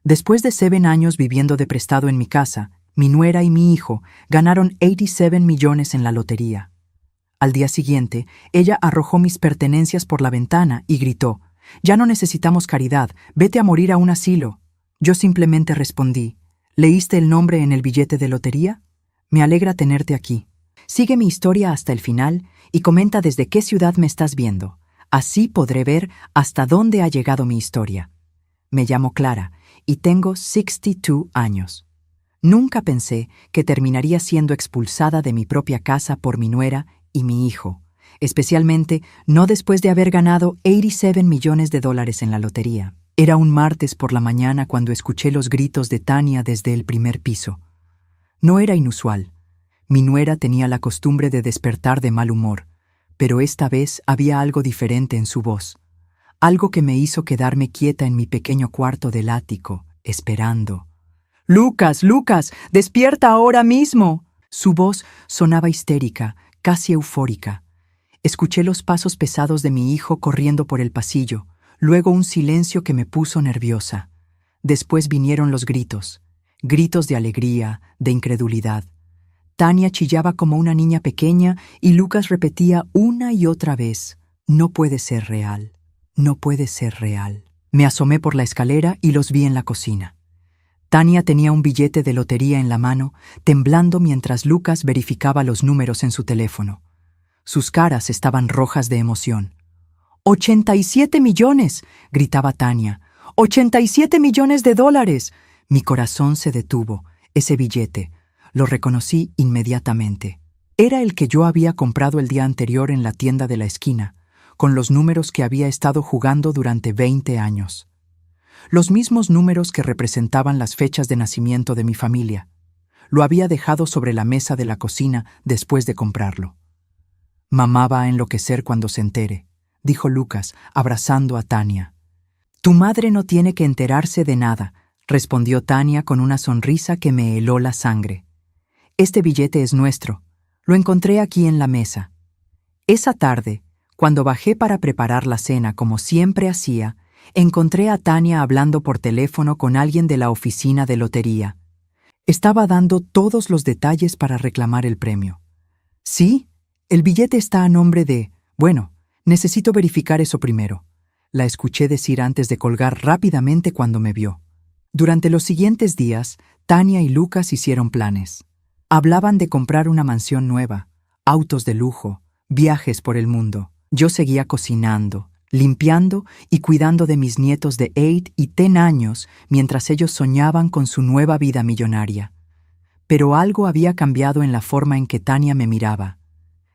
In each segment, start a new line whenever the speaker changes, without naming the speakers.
Después de 7 años viviendo de prestado en mi casa, mi nuera y mi hijo ganaron 87 millones en la lotería. Al día siguiente, ella arrojó mis pertenencias por la ventana y gritó: «Ya no necesitamos caridad, vete a morir a un asilo». Yo simplemente respondí: «¿Leíste el nombre en el billete de lotería? Me alegra tenerte aquí. Sigue mi historia hasta el final y comenta desde qué ciudad me estás viendo. Así podré ver hasta dónde ha llegado mi historia. Me llamo Clara y tengo 62 años. Nunca pensé que terminaría siendo expulsada de mi propia casa por mi nuera y mi hijo, especialmente no después de haber ganado 87 millones de dólares en la lotería». Era un martes por la mañana cuando escuché los gritos de Tania desde el primer piso. No era inusual. Mi nuera tenía la costumbre de despertar de mal humor, pero esta vez había algo diferente en su voz, algo que me hizo quedarme quieta en mi pequeño cuarto del ático, esperando. «Lucas, Lucas, despierta ahora mismo». Su voz sonaba histérica, casi eufórica. Escuché los pasos pesados de mi hijo corriendo por el pasillo, luego un silencio que me puso nerviosa. Después vinieron los gritos, gritos de alegría, de incredulidad. Tania chillaba como una niña pequeña y Lucas repetía una y otra vez: «No puede ser real, no puede ser real». Me asomé por la escalera y los vi en la cocina. Tania tenía un billete de lotería en la mano, temblando mientras Lucas verificaba los números en su teléfono. Sus caras estaban rojas de emoción. «¡87 millones!», gritaba Tania. «¡87 millones de dólares!». Mi corazón se detuvo. Ese billete. Lo reconocí inmediatamente. Era el que yo había comprado el día anterior en la tienda de la esquina, con los números que había estado jugando durante 20 años. Los mismos números que representaban las fechas de nacimiento de mi familia. Lo había dejado sobre la mesa de la cocina después de comprarlo. «Mamá va a enloquecer cuando se entere», dijo Lucas, abrazando a Tania. «Tu madre no tiene que enterarse de nada», respondió Tania con una sonrisa que me heló la sangre. «Este billete es nuestro. Lo encontré aquí en la mesa». Esa tarde, cuando bajé para preparar la cena como siempre hacía, encontré a Tania hablando por teléfono con alguien de la oficina de lotería. Estaba dando todos los detalles para reclamar el premio. «Sí, el billete está a nombre de... Bueno, necesito verificar eso primero», la escuché decir antes de colgar rápidamente cuando me vio. Durante los siguientes días, Tania y Lucas hicieron planes. Hablaban de comprar una mansión nueva, autos de lujo, viajes por el mundo. Yo seguía cocinando, limpiando y cuidando de mis nietos de 8 y 10 años mientras ellos soñaban con su nueva vida millonaria. Pero algo había cambiado en la forma en que Tania me miraba.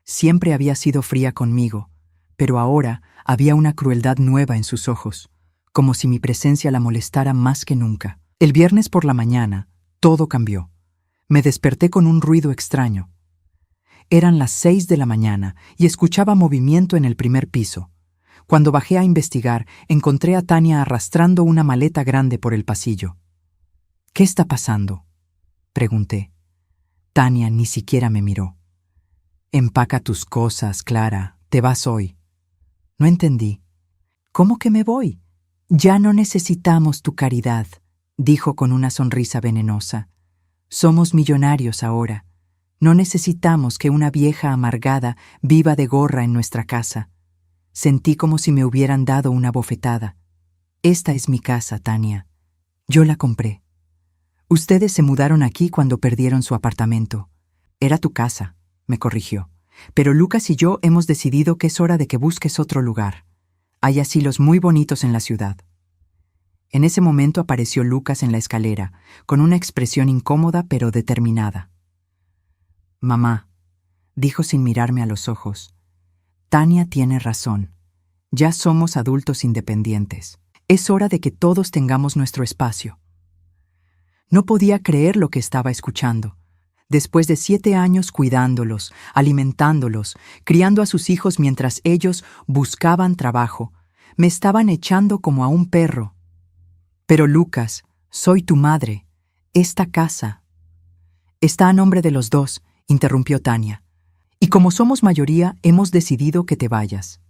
Siempre había sido fría conmigo, pero ahora había una crueldad nueva en sus ojos, como si mi presencia la molestara más que nunca. El viernes por la mañana, todo cambió. Me desperté con un ruido extraño. Eran las 6 de la mañana y escuchaba movimiento en el primer piso. Cuando bajé a investigar, encontré a Tania arrastrando una maleta grande por el pasillo. «¿Qué está pasando?», pregunté. Tania ni siquiera me miró. «Empaca tus cosas, Clara, te vas hoy». No entendí. «¿Cómo que me voy?». «Ya no necesitamos tu caridad», dijo con una sonrisa venenosa. «Somos millonarios ahora. No necesitamos que una vieja amargada viva de gorra en nuestra casa». Sentí como si me hubieran dado una bofetada. «Esta es mi casa, Tania. Yo la compré. Ustedes se mudaron aquí cuando perdieron su apartamento. Era tu casa», me corrigió. «Pero Lucas y yo hemos decidido que es hora de que busques otro lugar. Hay asilos muy bonitos en la ciudad». En ese momento apareció Lucas en la escalera, con una expresión incómoda pero determinada. «Mamá», dijo sin mirarme a los ojos, «Tania tiene razón. Ya somos adultos independientes. Es hora de que todos tengamos nuestro espacio». No podía creer lo que estaba escuchando. Después de 7 años cuidándolos, alimentándolos, criando a sus hijos mientras ellos buscaban trabajo, me estaban echando como a un perro. «Pero Lucas, soy tu madre. Esta casa...» «Está a nombre de los dos», interrumpió Tania. «Y como somos mayoría, hemos decidido que te vayas».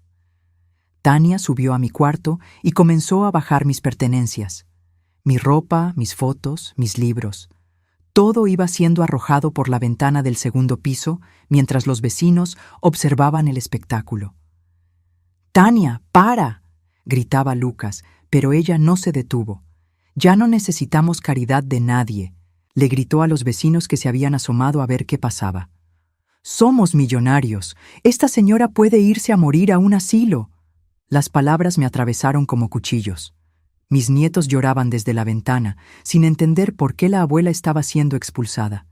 Tania subió a mi cuarto y comenzó a bajar mis pertenencias. Mi ropa, mis fotos, mis libros. Todo iba siendo arrojado por la ventana del segundo piso mientras los vecinos observaban el espectáculo. «¡Tania, para!», gritaba Lucas, pero ella no se detuvo. «Ya no necesitamos caridad de nadie», le gritó a los vecinos que se habían asomado a ver qué pasaba. «Somos millonarios. Esta señora puede irse a morir a un asilo». Las palabras me atravesaron como cuchillos. Mis nietos lloraban desde la ventana, sin entender por qué la abuela estaba siendo expulsada.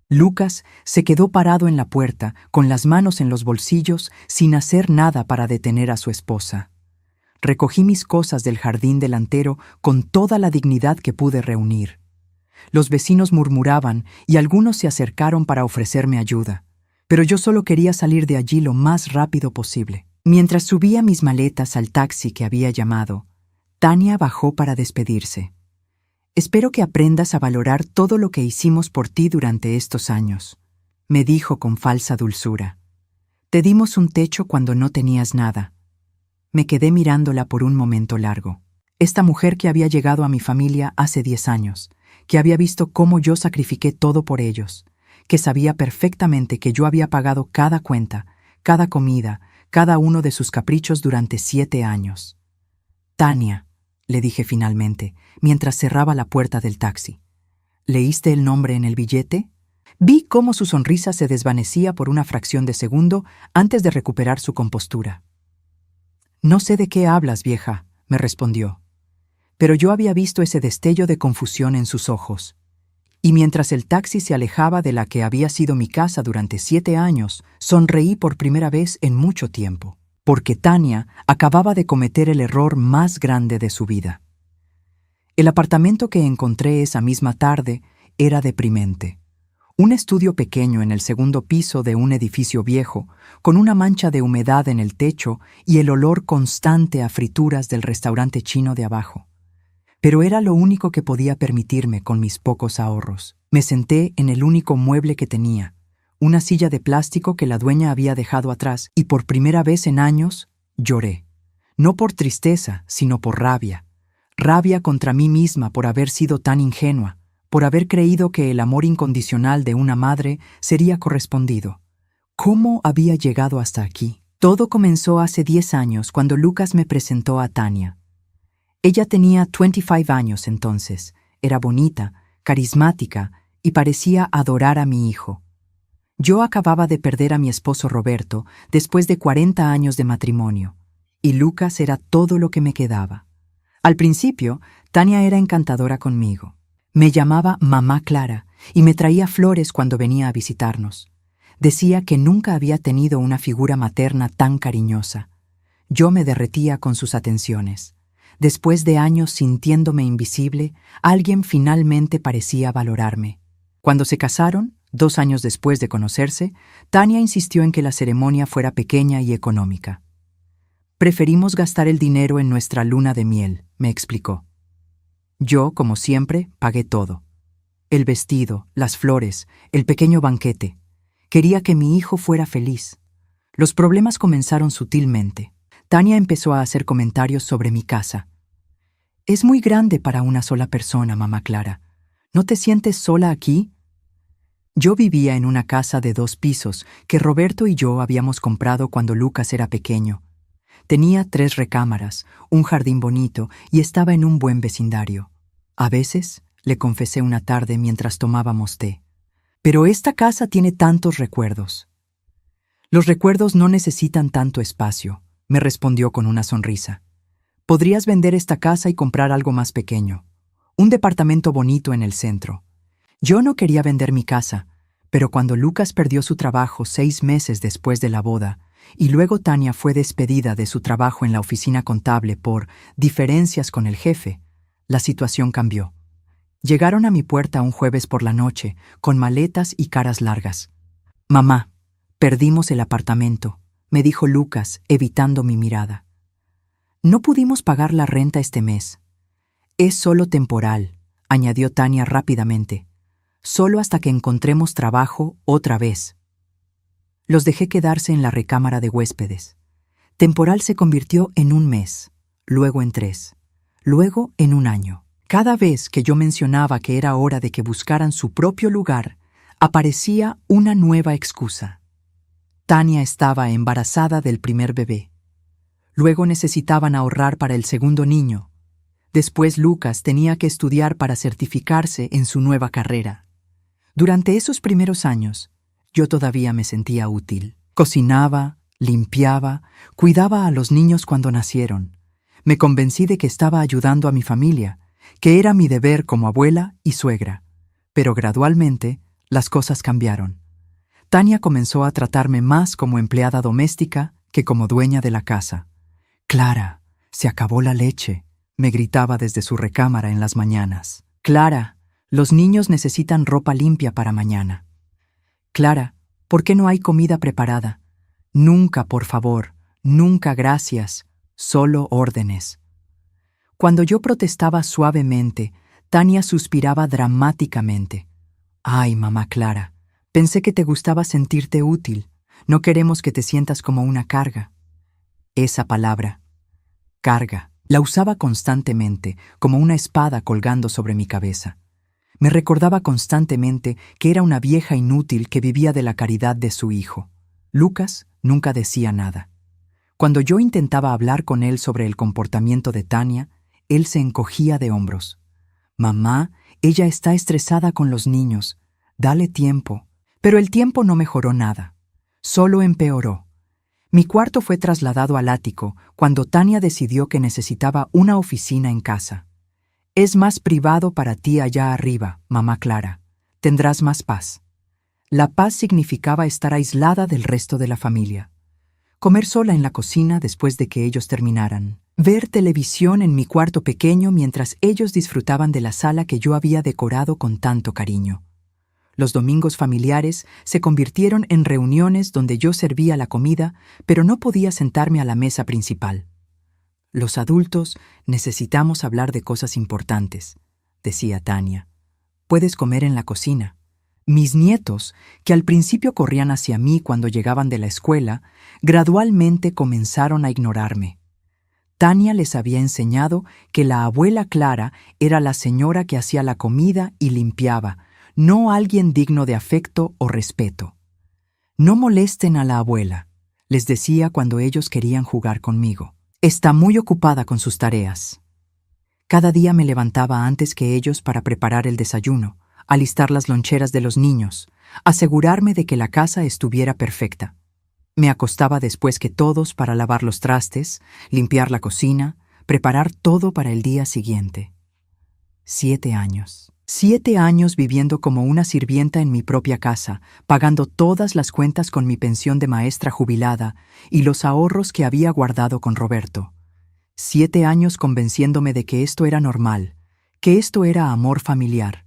Lucas se quedó parado en la puerta, con las manos en los bolsillos, sin hacer nada para detener a su esposa. Recogí mis cosas del jardín delantero con toda la dignidad que pude reunir. Los vecinos murmuraban y algunos se acercaron para ofrecerme ayuda, pero yo solo quería salir de allí lo más rápido posible. Mientras subía mis maletas al taxi que había llamado, Tania bajó para despedirse. «Espero que aprendas a valorar todo lo que hicimos por ti durante estos años», me dijo con falsa dulzura. «Te dimos un techo cuando no tenías nada». Me quedé mirándola por un momento largo. Esta mujer que había llegado a mi familia hace 10 años, que había visto cómo yo sacrifiqué todo por ellos, que sabía perfectamente que yo había pagado cada cuenta, cada comida, cada uno de sus caprichos durante 7 años. «Tania», le dije finalmente, mientras cerraba la puerta del taxi. «¿Leíste el nombre en el billete?». Vi cómo su sonrisa se desvanecía por una fracción de segundo antes de recuperar su compostura. «No sé de qué hablas, vieja», me respondió. Pero yo había visto ese destello de confusión en sus ojos. Y mientras el taxi se alejaba de la que había sido mi casa durante 7 años, sonreí por primera vez en mucho tiempo, porque Tania acababa de cometer el error más grande de su vida. El apartamento que encontré esa misma tarde era deprimente. Un estudio pequeño en el segundo piso de un edificio viejo, con una mancha de humedad en el techo y el olor constante a frituras del restaurante chino de abajo. Pero era lo único que podía permitirme con mis pocos ahorros. Me senté en el único mueble que tenía, una silla de plástico que la dueña había dejado atrás, y por primera vez en años lloré. No por tristeza, sino por rabia. Rabia contra mí misma por haber sido tan ingenua, por haber creído que el amor incondicional de una madre sería correspondido. ¿Cómo había llegado hasta aquí? Todo comenzó hace 10 años cuando Lucas me presentó a Tania. Ella tenía 25 años entonces, era bonita, carismática y parecía adorar a mi hijo. Yo acababa de perder a mi esposo Roberto después de 40 años de matrimonio, y Lucas era todo lo que me quedaba. Al principio, Tania era encantadora conmigo. Me llamaba Mamá Clara y me traía flores cuando venía a visitarnos. Decía que nunca había tenido una figura materna tan cariñosa. Yo me derretía con sus atenciones. Después de años sintiéndome invisible, alguien finalmente parecía valorarme. Cuando se casaron, 2 años después de conocerse, Tania insistió en que la ceremonia fuera pequeña y económica. «Preferimos gastar el dinero en nuestra luna de miel», me explicó. Yo, como siempre, pagué todo. El vestido, las flores, el pequeño banquete. Quería que mi hijo fuera feliz. Los problemas comenzaron sutilmente. Tania empezó a hacer comentarios sobre mi casa. «Es muy grande para una sola persona, mamá Clara. ¿No te sientes sola aquí?». Yo vivía en una casa de 2 pisos que Roberto y yo habíamos comprado cuando Lucas era pequeño. Tenía 3 recámaras, un jardín bonito y estaba en un buen vecindario. A veces, le confesé una tarde mientras tomábamos té, «pero esta casa tiene tantos recuerdos». «Los recuerdos no necesitan tanto espacio», me respondió con una sonrisa. «Podrías vender esta casa y comprar algo más pequeño, un departamento bonito en el centro». Yo no quería vender mi casa, pero cuando Lucas perdió su trabajo 6 meses después de la boda, y luego Tania fue despedida de su trabajo en la oficina contable por diferencias con el jefe, la situación cambió. Llegaron a mi puerta un jueves por la noche, con maletas y caras largas. «Mamá, perdimos el apartamento», me dijo Lucas, evitando mi mirada. «No pudimos pagar la renta este mes». «Es solo temporal», añadió Tania rápidamente. «Solo hasta que encontremos trabajo otra vez». Los dejé quedarse en la recámara de huéspedes. Temporal se convirtió en 1 mes, luego en 3, luego en 1 año. Cada vez que yo mencionaba que era hora de que buscaran su propio lugar, aparecía una nueva excusa. Tania estaba embarazada del primer bebé. Luego necesitaban ahorrar para el segundo niño. Después Lucas tenía que estudiar para certificarse en su nueva carrera. Durante esos primeros años, yo todavía me sentía útil. Cocinaba, limpiaba, cuidaba a los niños cuando nacieron. Me convencí de que estaba ayudando a mi familia, que era mi deber como abuela y suegra. Pero gradualmente, las cosas cambiaron. Tania comenzó a tratarme más como empleada doméstica que como dueña de la casa. «Clara, se acabó la leche», me gritaba desde su recámara en las mañanas. «Clara, los niños necesitan ropa limpia para mañana». «Clara, ¿por qué no hay comida preparada?» «Nunca, por favor, nunca gracias, solo órdenes». Cuando yo protestaba suavemente, Tania suspiraba dramáticamente. «Ay, mamá Clara, pensé que te gustaba sentirte útil. No queremos que te sientas como una carga». Esa palabra, carga, la usaba constantemente, como una espada colgando sobre mi cabeza. Me recordaba constantemente que era una vieja inútil que vivía de la caridad de su hijo. Lucas nunca decía nada. Cuando yo intentaba hablar con él sobre el comportamiento de Tania, él se encogía de hombros. «Mamá, ella está estresada con los niños. Dale tiempo». Pero el tiempo no mejoró nada. Solo empeoró. Mi cuarto fue trasladado al ático cuando Tania decidió que necesitaba una oficina en casa. «Es más privado para ti allá arriba, mamá Clara. Tendrás más paz». La paz significaba estar aislada del resto de la familia. Comer sola en la cocina después de que ellos terminaran. Ver televisión en mi cuarto pequeño mientras ellos disfrutaban de la sala que yo había decorado con tanto cariño. Los domingos familiares se convirtieron en reuniones donde yo servía la comida, pero no podía sentarme a la mesa principal. «Los adultos necesitamos hablar de cosas importantes», decía Tania. «Puedes comer en la cocina». Mis nietos, que al principio corrían hacia mí cuando llegaban de la escuela, gradualmente comenzaron a ignorarme. Tania les había enseñado que la abuela Clara era la señora que hacía la comida y limpiaba, no alguien digno de afecto o respeto. «No molesten a la abuela», les decía cuando ellos querían jugar conmigo. «Está muy ocupada con sus tareas». Cada día me levantaba antes que ellos para preparar el desayuno, alistar las loncheras de los niños, asegurarme de que la casa estuviera perfecta. Me acostaba después que todos para lavar los trastes, limpiar la cocina, preparar todo para el día siguiente. 7 años. 7 años viviendo como una sirvienta en mi propia casa, pagando todas las cuentas con mi pensión de maestra jubilada y los ahorros que había guardado con Roberto. 7 años convenciéndome de que esto era normal, que esto era amor familiar,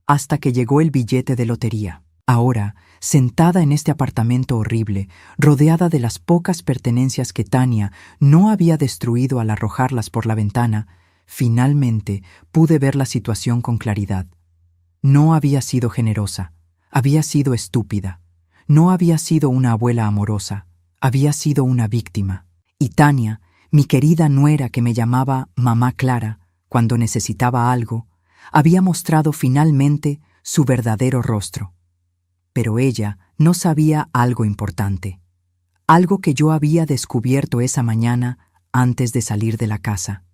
hasta que llegó el billete de lotería. Ahora, sentada en este apartamento horrible, rodeada de las pocas pertenencias que Tania no había destruido al arrojarlas por la ventana, finalmente pude ver la situación con claridad. No había sido generosa, había sido estúpida. No había sido una abuela amorosa, había sido una víctima. Y Tania, mi querida nuera que me llamaba mamá Clara cuando necesitaba algo, había mostrado finalmente su verdadero rostro. Pero ella no sabía algo importante, algo que yo había descubierto esa mañana antes de salir de la casa.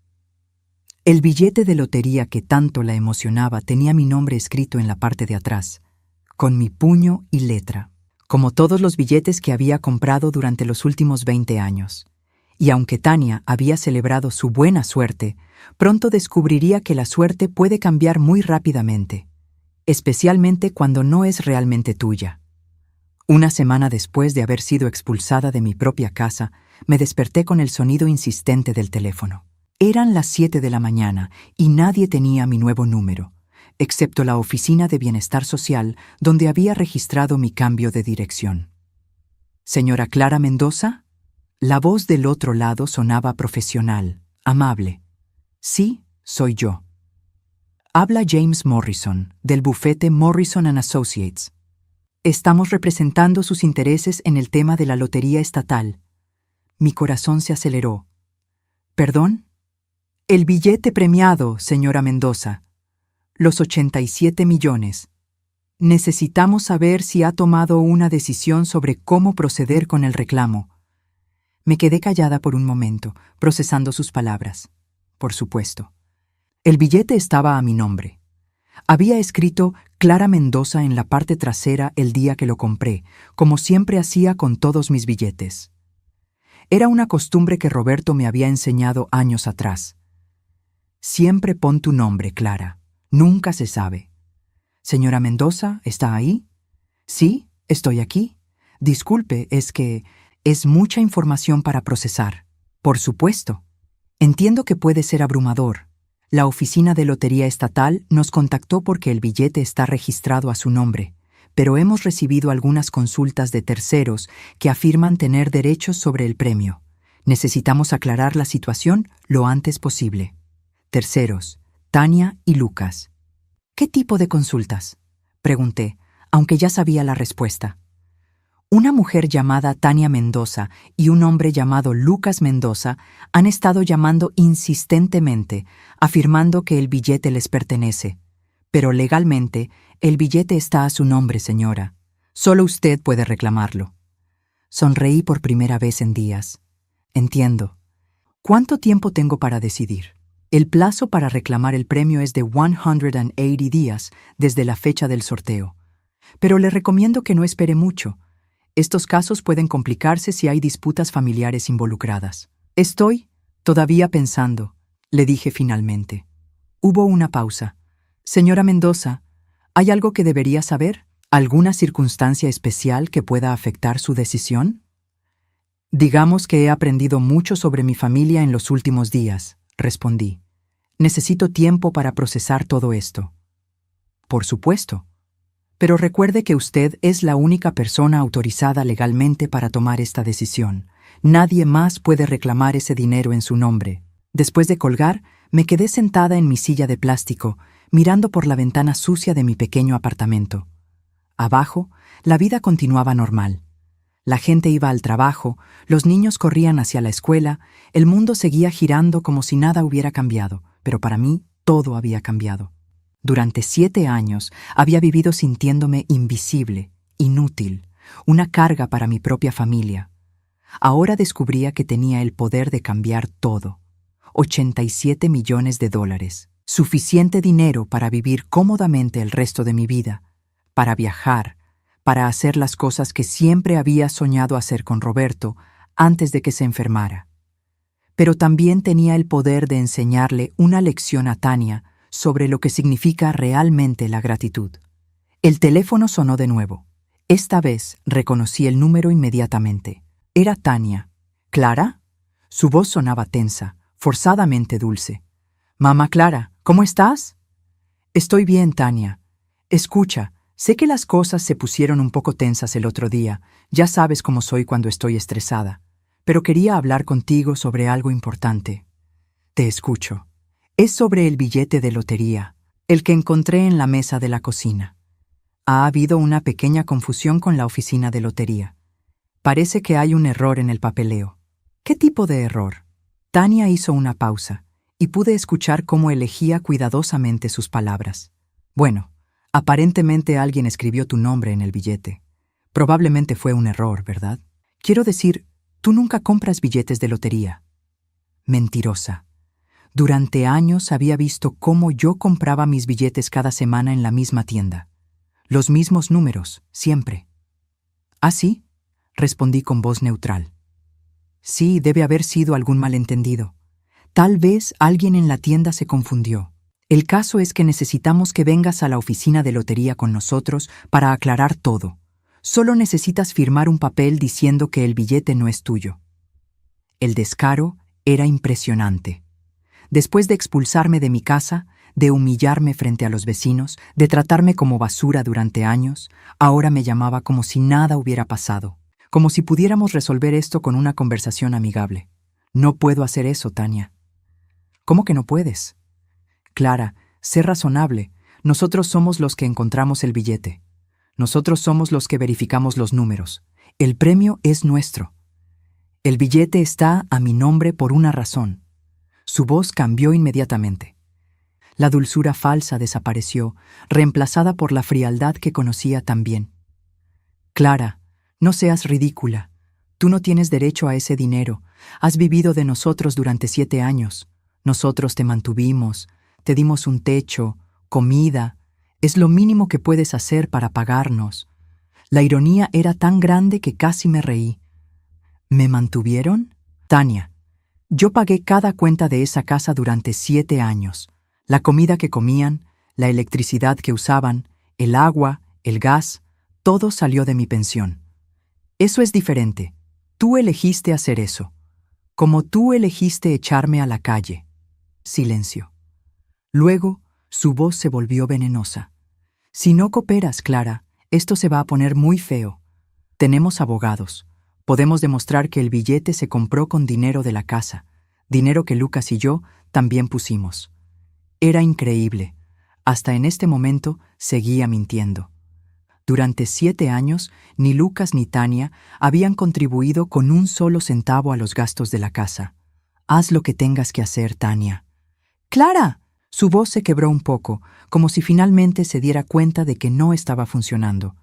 El billete de lotería que tanto la emocionaba tenía mi nombre escrito en la parte de atrás, con mi puño y letra, como todos los billetes que había comprado durante los últimos 20 años. Y aunque Tania había celebrado su buena suerte, pronto descubriría que la suerte puede cambiar muy rápidamente, especialmente cuando no es realmente tuya. Una semana después de haber sido expulsada de mi propia casa, me desperté con el sonido insistente del teléfono. Eran las 7 de la mañana y nadie tenía mi nuevo número, excepto la oficina de bienestar social donde había registrado mi cambio de dirección. «¿Señora Clara Mendoza?» La voz del otro lado sonaba profesional, amable. «Sí, soy yo». «Habla James Morrison, del bufete Morrison & Associates. Estamos representando sus intereses en el tema de la lotería estatal». Mi corazón se aceleró. «¿Perdón? El billete premiado, señora Mendoza. Los 87 millones. Necesitamos saber si ha tomado una decisión sobre cómo proceder con el reclamo. Me quedé callada por un momento, procesando sus palabras. Por supuesto. El billete estaba a mi nombre. Había escrito Clara Mendoza en la parte trasera el día que lo compré, como siempre hacía con todos mis billetes. Era una costumbre que Roberto me había enseñado años atrás. Siempre pon tu nombre, Clara. Nunca se sabe. Señora Mendoza, ¿está ahí? Sí, estoy aquí. Disculpe, es que es mucha información para procesar. Por supuesto. Entiendo que puede ser abrumador. La Oficina de Lotería Estatal nos contactó porque el billete está registrado a su nombre, pero hemos recibido algunas consultas de terceros que afirman tener derechos sobre el premio. Necesitamos aclarar la situación lo antes posible. Terceros, Tania y Lucas. ¿Qué tipo de consultas?, pregunté, aunque ya sabía la respuesta. Una mujer llamada Tania Mendoza y un hombre llamado Lucas Mendoza han estado llamando insistentemente, afirmando que el billete les pertenece. Pero legalmente, el billete está a su nombre, señora. Solo usted puede reclamarlo. Sonreí por primera vez en días. Entiendo. ¿Cuánto tiempo tengo para decidir? El plazo para reclamar el premio es de 180 días desde la fecha del sorteo. Pero le recomiendo que no espere mucho. Estos casos pueden complicarse si hay disputas familiares involucradas. Estoy todavía pensando, le dije finalmente. Hubo una pausa. Señora Mendoza, ¿hay algo que debería saber? ¿Alguna circunstancia especial que pueda afectar su decisión? Digamos que he aprendido mucho sobre mi familia en los últimos días, respondí. Necesito tiempo para procesar todo esto. Por supuesto. Pero recuerde que usted es la única persona autorizada legalmente para tomar esta decisión. Nadie más puede reclamar ese dinero en su nombre. Después de colgar, me quedé sentada en mi silla de plástico, mirando por la ventana sucia de mi pequeño apartamento. Abajo, la vida continuaba normal. La gente iba al trabajo, los niños corrían hacia la escuela, el mundo seguía girando como si nada hubiera cambiado, pero para mí todo había cambiado. Durante 7 años había vivido sintiéndome invisible, inútil, una carga para mi propia familia. Ahora descubría que tenía el poder de cambiar todo. 87 millones de dólares, suficiente dinero para vivir cómodamente el resto de mi vida, para viajar, para hacer las cosas que siempre había soñado hacer con Roberto antes de que se enfermara. Pero también tenía el poder de enseñarle una lección a Tania sobre lo que significa realmente la gratitud. El teléfono sonó de nuevo. Esta vez reconocí el número inmediatamente. Era Tania. ¿Clara? Su voz sonaba tensa, forzadamente dulce. «Mamá Clara, ¿cómo estás?» «Estoy bien, Tania. Escucha, sé que las cosas se pusieron un poco tensas el otro día. Ya sabes cómo soy cuando estoy estresada. Pero quería hablar contigo sobre algo importante». «Te escucho». «Es sobre el billete de lotería, el que encontré en la mesa de la cocina. Ha habido una pequeña confusión con la oficina de lotería. Parece que hay un error en el papeleo». «¿Qué tipo de error?» Tania hizo una pausa, y pude escuchar cómo elegía cuidadosamente sus palabras. «Bueno, aparentemente alguien escribió tu nombre en el billete. Probablemente fue un error, ¿verdad? Quiero decir, tú nunca compras billetes de lotería». Mentirosa. Durante años había visto cómo yo compraba mis billetes cada semana en la misma tienda. Los mismos números, siempre. «¿Ah, sí?», respondí con voz neutral. «Sí, debe haber sido algún malentendido. Tal vez alguien en la tienda se confundió. El caso es que necesitamos que vengas a la oficina de lotería con nosotros para aclarar todo. Solo necesitas firmar un papel diciendo que el billete no es tuyo». El descaro era impresionante. Después de expulsarme de mi casa, de humillarme frente a los vecinos, de tratarme como basura durante años, ahora me llamaba como si nada hubiera pasado, como si pudiéramos resolver esto con una conversación amigable. «No puedo hacer eso, Tania». «¿Cómo que no puedes?» «Clara, sé razonable. Nosotros somos los que encontramos el billete. Nosotros somos los que verificamos los números. El premio es nuestro. El billete está a mi nombre por una razón. Su voz cambió inmediatamente. La dulzura falsa desapareció, reemplazada por la frialdad que conocía tan bien. Clara, no seas ridícula. Tú no tienes derecho a ese dinero. Has vivido de nosotros durante 7 años. Nosotros te mantuvimos, te dimos un techo, comida. Es lo mínimo que puedes hacer para pagarnos. La ironía era tan grande que casi me reí. ¿Me mantuvieron? Tania, yo pagué cada cuenta de esa casa durante 7 años. La comida que comían, la electricidad que usaban, el agua, el gas, todo salió de mi pensión. Eso es diferente. Tú elegiste hacer eso. Como tú elegiste echarme a la calle. Silencio. Luego, su voz se volvió venenosa. Si no cooperas, Clara, esto se va a poner muy feo. Tenemos abogados. Podemos demostrar que el billete se compró con dinero de la casa, dinero que Lucas y yo también pusimos. Era increíble. Hasta en este momento seguía mintiendo. Durante 7 años, ni Lucas ni Tania habían contribuido con un solo centavo a los gastos de la casa. Haz lo que tengas que hacer, Tania. ¡Clara! Su voz se quebró un poco, como si finalmente se diera cuenta de que no estaba funcionando.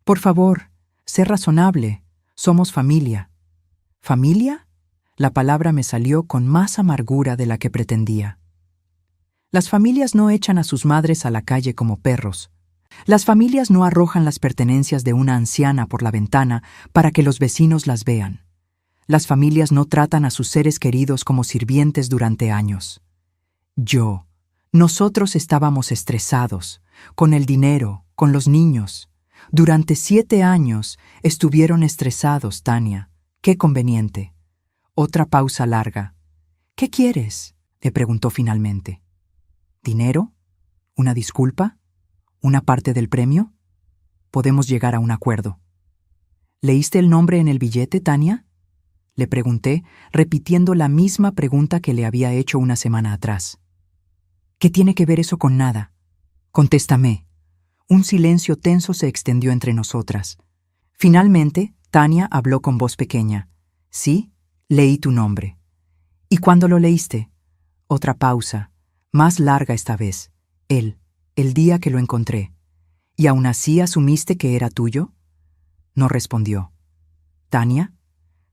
Por favor, sé razonable. Somos familia. ¿Familia? La palabra me salió con más amargura de la que pretendía. Las familias no echan a sus madres a la calle como perros. Las familias no arrojan las pertenencias de una anciana por la ventana para que los vecinos las vean. Las familias no tratan a sus seres queridos como sirvientes durante años. Nosotros estábamos estresados, con el dinero, con los niños. Durante 7 años estuvieron estresados, Tania. Qué conveniente. Otra pausa larga. ¿Qué quieres?, le preguntó finalmente. ¿Dinero? ¿Una disculpa? ¿Una parte del premio? Podemos llegar a un acuerdo. ¿Leíste el nombre en el billete, Tania?, le pregunté, repitiendo la misma pregunta que le había hecho una semana atrás. ¿Qué tiene que ver eso con nada? Contéstame. Un silencio tenso se extendió entre nosotras. Finalmente, Tania habló con voz pequeña. Sí, leí tu nombre. ¿Y cuándo lo leíste? Otra pausa, más larga esta vez. El día que lo encontré. ¿Y aún así asumiste que era tuyo? No respondió. ¿Tania?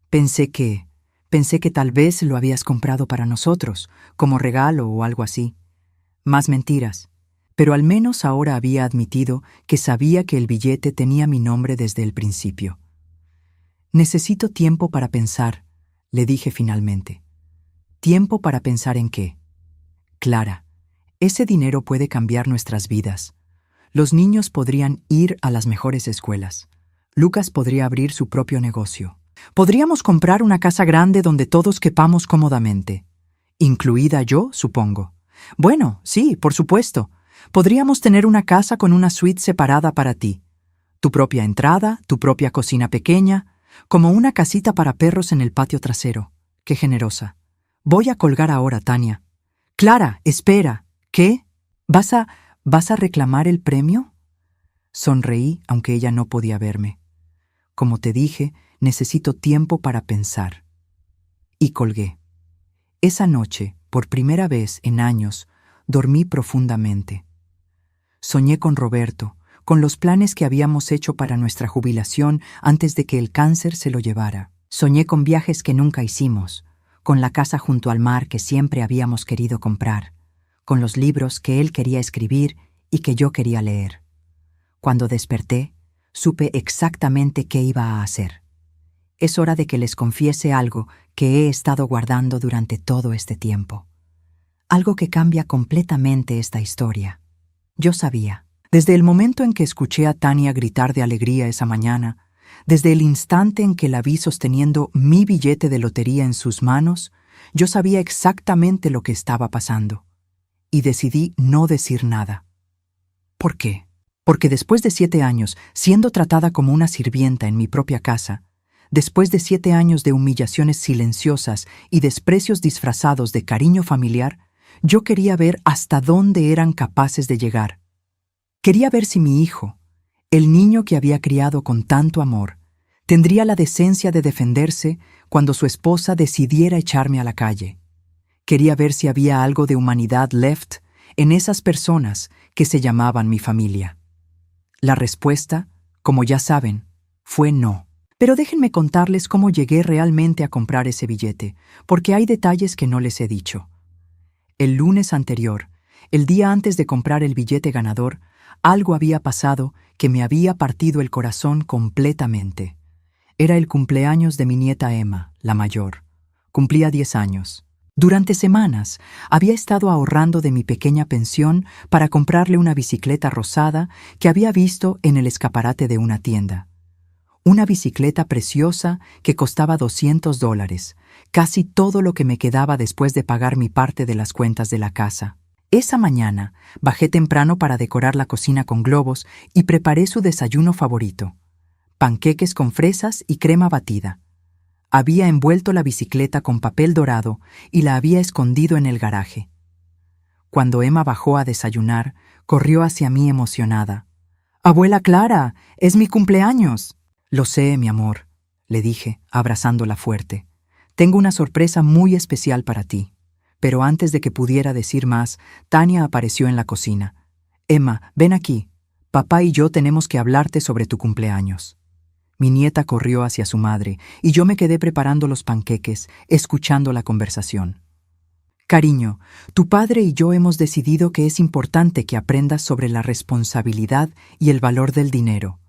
Pensé que tal vez lo habías comprado para nosotros, como regalo o algo así. Más mentiras. Pero al menos ahora había admitido que sabía que el billete tenía mi nombre desde el principio. Necesito tiempo para pensar, le dije finalmente. ¿Tiempo para pensar en qué? Clara, ese dinero puede cambiar nuestras vidas. Los niños podrían ir a las mejores escuelas. Lucas podría abrir su propio negocio. Podríamos comprar una casa grande donde todos quepamos cómodamente. Incluida yo, supongo. Bueno, sí, por supuesto. Podríamos tener una casa con una suite separada para ti. Tu propia entrada, tu propia cocina pequeña, como una casita para perros en el patio trasero. Qué generosa. Voy a colgar ahora, Tania. Clara, espera. ¿Qué? ¿Vas a reclamar el premio? Sonreí, aunque ella no podía verme. Como te dije, necesito tiempo para pensar. Y colgué. Esa noche, por primera vez en años, dormí profundamente. Soñé con Roberto, con los planes que habíamos hecho para nuestra jubilación antes de que el cáncer se lo llevara. Soñé con viajes que nunca hicimos, con la casa junto al mar que siempre habíamos querido comprar, con los libros que él quería escribir y que yo quería leer. Cuando desperté, supe exactamente qué iba a hacer. Es hora de que les confiese algo que he estado guardando durante todo este tiempo. Algo que cambia completamente esta historia. Yo sabía, desde el momento en que escuché a Tania gritar de alegría esa mañana, desde el instante en que la vi sosteniendo mi billete de lotería en sus manos, yo sabía exactamente lo que estaba pasando. Y decidí no decir nada. ¿Por qué? Porque después de 7 años, siendo tratada como una sirvienta en mi propia casa, después de 7 años de humillaciones silenciosas y desprecios disfrazados de cariño familiar, yo quería ver hasta dónde eran capaces de llegar. Quería ver si mi hijo, el niño que había criado con tanto amor, tendría la decencia de defenderse cuando su esposa decidiera echarme a la calle. Quería ver si había algo de humanidad left en esas personas que se llamaban mi familia. La respuesta, como ya saben, fue no. Pero déjenme contarles cómo llegué realmente a comprar ese billete, porque hay detalles que no les he dicho. El lunes anterior, el día antes de comprar el billete ganador, algo había pasado que me había partido el corazón completamente. Era el cumpleaños de mi nieta Emma, la mayor. Cumplía 10 años. Durante semanas había estado ahorrando de mi pequeña pensión para comprarle una bicicleta rosada que había visto en el escaparate de una tienda. Una bicicleta preciosa que costaba $200, casi todo lo que me quedaba después de pagar mi parte de las cuentas de la casa. Esa mañana bajé temprano para decorar la cocina con globos y preparé su desayuno favorito: panqueques con fresas y crema batida. Había envuelto la bicicleta con papel dorado y la había escondido en el garaje. Cuando Emma bajó a desayunar, corrió hacia mí emocionada. «¡Abuela Clara, es mi cumpleaños!» «Lo sé, mi amor», le dije, abrazándola fuerte. «Tengo una sorpresa muy especial para ti». Pero antes de que pudiera decir más, Tania apareció en la cocina. «Emma, ven aquí. Papá y yo tenemos que hablarte sobre tu cumpleaños». Mi nieta corrió hacia su madre y yo me quedé preparando los panqueques, escuchando la conversación. «Cariño, tu padre y yo hemos decidido que es importante que aprendas sobre la responsabilidad y el valor del dinero»,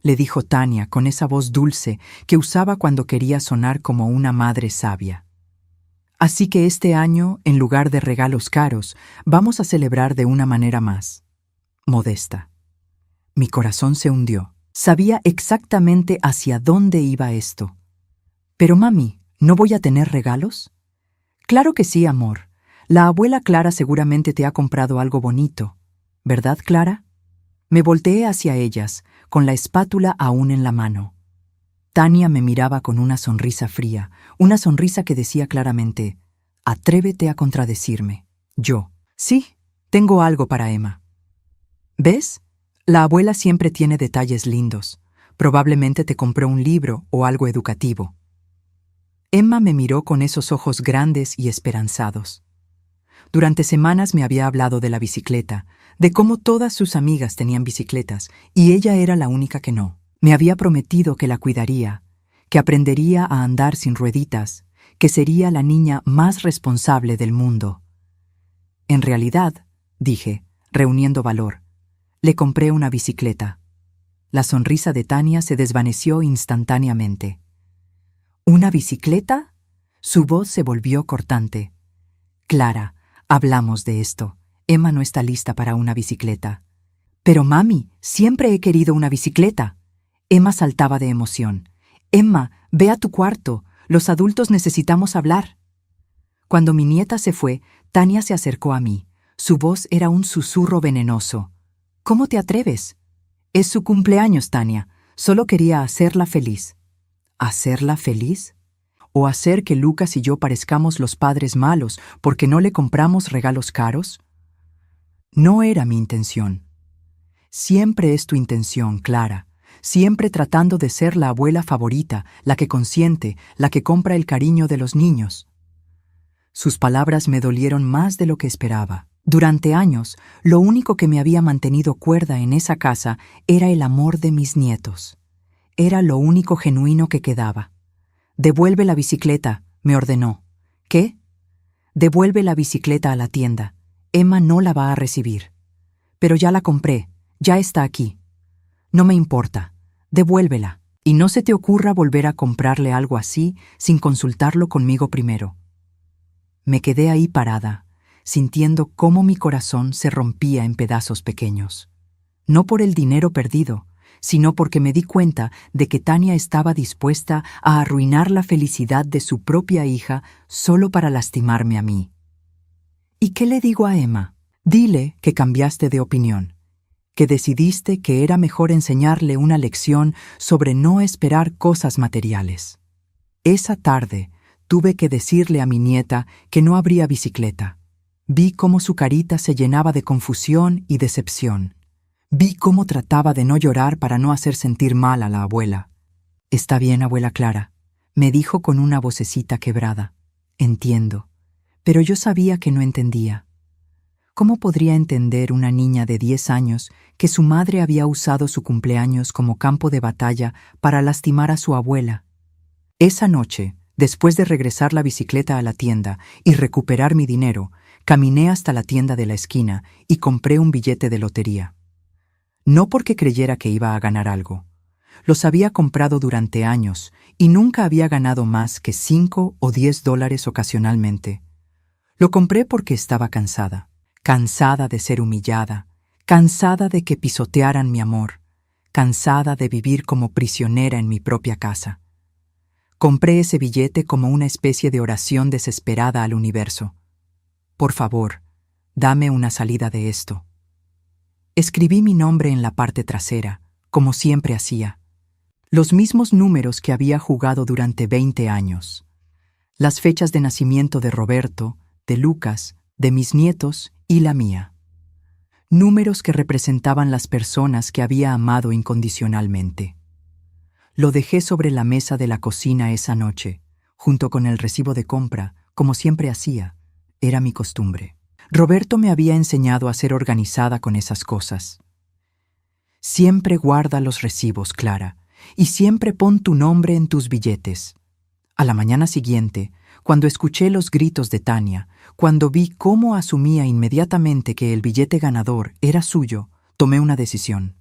le dijo Tania con esa voz dulce que usaba cuando quería sonar como una madre sabia. «Así que este año, en lugar de regalos caros, vamos a celebrar de una manera más modesta». Mi corazón se hundió. Sabía exactamente hacia dónde iba esto. «Pero mami, ¿no voy a tener regalos?» «Claro que sí, amor. La abuela Clara seguramente te ha comprado algo bonito. ¿Verdad, Clara?» Me volteé hacia ellas, con la espátula aún en la mano. Tania me miraba con una sonrisa fría, una sonrisa que decía claramente: «Atrévete a contradecirme». Yo: «Sí, tengo algo para Emma». «¿Ves? La abuela siempre tiene detalles lindos. Probablemente te compró un libro o algo educativo». Emma me miró con esos ojos grandes y esperanzados. Durante semanas me había hablado de la bicicleta, de cómo todas sus amigas tenían bicicletas y ella era la única que no. Me había prometido que la cuidaría, que aprendería a andar sin rueditas, que sería la niña más responsable del mundo. «En realidad», dije, reuniendo valor, «le compré una bicicleta». La sonrisa de Tania se desvaneció instantáneamente. «¿Una bicicleta?» Su voz se volvió cortante. «Clara, hablamos de esto. Emma no está lista para una bicicleta». «Pero mami, siempre he querido una bicicleta». Emma saltaba de emoción. «Emma, ve a tu cuarto. Los adultos necesitamos hablar». Cuando mi nieta se fue, Tania se acercó a mí. Su voz era un susurro venenoso. «¿Cómo te atreves?» «Es su cumpleaños, Tania. Solo quería hacerla feliz». ¿Hacerla feliz? ¿O hacer que Lucas y yo parezcamos los padres malos porque no le compramos regalos caros? No era mi intención. Siempre es tu intención, Clara. Siempre tratando de ser la abuela favorita, la que consiente, la que compra el cariño de los niños. Sus palabras me dolieron más de lo que esperaba. Durante años, lo único que me había mantenido cuerda en esa casa era el amor de mis nietos. Era lo único genuino que quedaba. «Devuelve la bicicleta», me ordenó. «¿Qué?» «Devuelve la bicicleta a la tienda. Emma no la va a recibir». «Pero ya la compré. Ya está aquí». «No me importa. Devuélvela. Y no se te ocurra volver a comprarle algo así sin consultarlo conmigo primero». Me quedé ahí parada, sintiendo cómo mi corazón se rompía en pedazos pequeños. No por el dinero perdido, sino porque me di cuenta de que Tania estaba dispuesta a arruinar la felicidad de su propia hija solo para lastimarme a mí. ¿Y qué le digo a Emma? Dile que cambiaste de opinión, que decidiste que era mejor enseñarle una lección sobre no esperar cosas materiales. Esa tarde tuve que decirle a mi nieta que no habría bicicleta. Vi cómo su carita se llenaba de confusión y decepción. Vi cómo trataba de no llorar para no hacer sentir mal a la abuela. «Está bien, abuela Clara», me dijo con una vocecita quebrada. «Entiendo. Pero yo sabía que no entendía. ¿Cómo podría entender una niña de 10 años que su madre había usado su cumpleaños como campo de batalla para lastimar a su abuela? Esa noche, después de regresar la bicicleta a la tienda y recuperar mi dinero, caminé hasta la tienda de la esquina y compré un billete de lotería. No porque creyera que iba a ganar algo. Los había comprado durante años y nunca había ganado más que $5 o $10 ocasionalmente. Lo compré porque estaba cansada. Cansada de ser humillada, cansada de que pisotearan mi amor, cansada de vivir como prisionera en mi propia casa. Compré ese billete como una especie de oración desesperada al universo. Por favor, dame una salida de esto. Escribí mi nombre en la parte trasera, como siempre hacía. Los mismos números que había jugado durante 20 años. Las fechas de nacimiento de Roberto, de Lucas, de mis nietos y la mía. Números que representaban las personas que había amado incondicionalmente. Lo dejé sobre la mesa de la cocina esa noche, junto con el recibo de compra, como siempre hacía. Era mi costumbre. Roberto me había enseñado a ser organizada con esas cosas. Siempre guarda los recibos, Clara, y siempre pon tu nombre en tus billetes. A la mañana siguiente, cuando escuché los gritos de Tania, cuando vi cómo asumía inmediatamente que el billete ganador era suyo, tomé una decisión.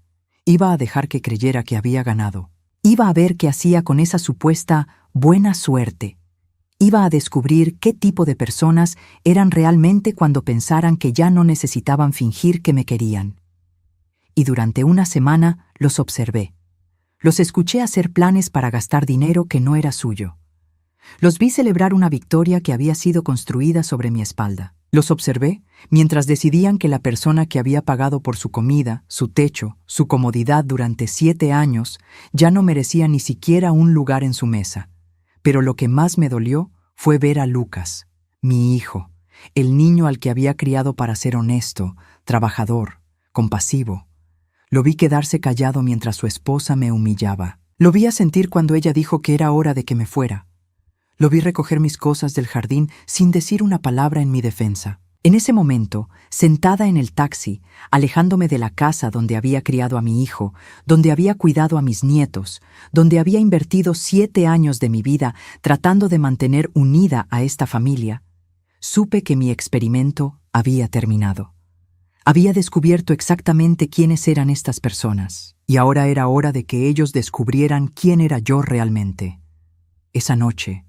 Iba a dejar que creyera que había ganado. Iba a ver qué hacía con esa supuesta buena suerte. Iba a descubrir qué tipo de personas eran realmente cuando pensaran que ya no necesitaban fingir que me querían. Y durante una semana los observé. Los escuché hacer planes para gastar dinero que no era suyo. Los vi celebrar una victoria que había sido construida sobre mi espalda. Los observé mientras decidían que la persona que había pagado por su comida, su techo, su comodidad durante 7 años, ya no merecía ni siquiera un lugar en su mesa. Pero lo que más me dolió fue ver a Lucas, mi hijo, el niño al que había criado para ser honesto, trabajador, compasivo. Lo vi quedarse callado mientras su esposa me humillaba. Lo vi asentir cuando ella dijo que era hora de que me fuera. Lo vi recoger mis cosas del jardín sin decir una palabra en mi defensa. En ese momento, sentada en el taxi, alejándome de la casa donde había criado a mi hijo, donde había cuidado a mis nietos, donde había invertido 7 años de mi vida tratando de mantener unida a esta familia, supe que mi experimento había terminado. Había descubierto exactamente quiénes eran estas personas, y ahora era hora de que ellos descubrieran quién era yo realmente. Esa noche,